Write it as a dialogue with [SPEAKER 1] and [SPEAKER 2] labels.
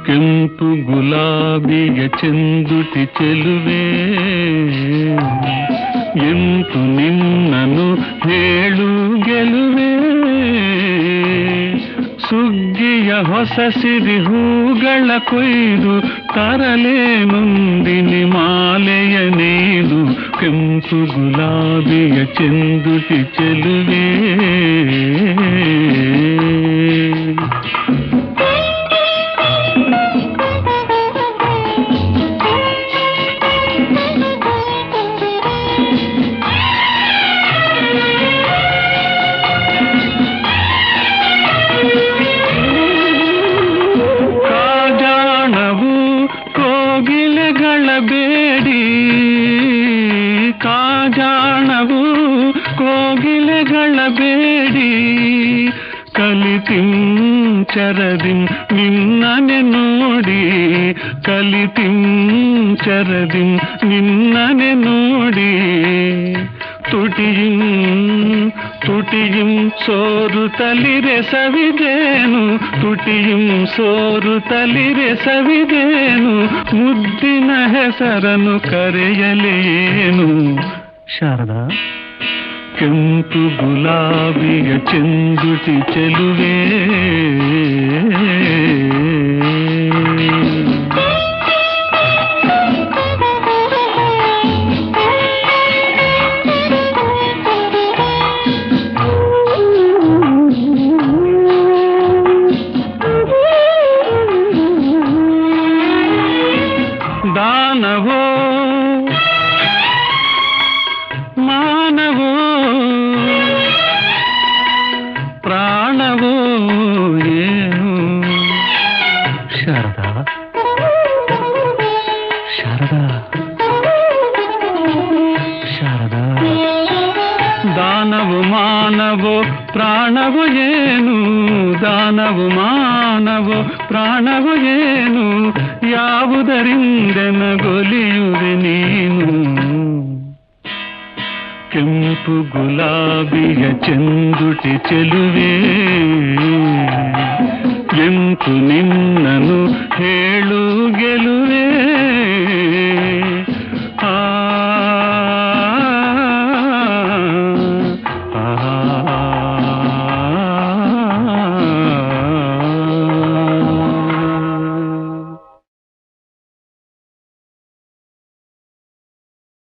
[SPEAKER 1] ಕೆಂಪು ಗುಲಾಬಿಯ ಚೆಂದುಟಿ ಚೆಲುವೆ ಎಂತು ನಿನ್ನನು ಹೇಳು ಗೆಲುವೆ ಸುಗ್ಗಿಯ ಹೊಸ ಸಿರಿ ಹೂಗಳ ಕೊಯ್ದು ತರಲೆ ಮುಂದಿನಿ ಮಾಲೆಯ ನೇದು ಕೆಂಪು ಗುಲಾಬಿಯ ಚೆಂದುಟಿ ಚೆಲುವೆ ಬೇಡಿ ಕಾಜಾಣವು ಕೋಗಿಲೆಗಳ ಬೇಡಿ ಕಲಿತಿಂಚರದಿಂ ನಿನ್ನನೆ ನೋಡಿ ಕಲಿತಿಂಚರದಿಂ ನಿನ್ನನೆ ನೋಡಿ ತುಟಿയും ಸೋರು ತಲಿರೆ ಸವಿದೇನು ತುಟಿയും ಸೋರು ತಲಿರೆ ಸವಿದೇನು ಮುದ್ದಿನ ಹೆಸರನ್ನು ಕರೆಯಲೇನು ಶಾರದಾ ಕೆಂಪು ಗುಲಾಬಿಯ ಚೆಂದುಟಿ ಚೆಲುವೆ दानवो मानवो प्राणवो ಏನು ಶಾರದಾ ಶಾರದಾ ಶಾರದಾ ದಾನವು ಮಾನವೋ ಪ್ರಾಣವು ಏನು ದಾನವು ಮಾನವೋ ಪ್ರಾಣವು ಏನು ಯಾವುದರಿಂದೆನಗೊಲಿಯುವೆ ನೀನು ಕೆಂಪು ಗುಲಾಬಿಯ ಚೆಂದುಟಿ ಚೆಲುವೆ ಎಂತು ನಿನ್ನನು ಹೇಳು ಗೆಲುವೆ ಆ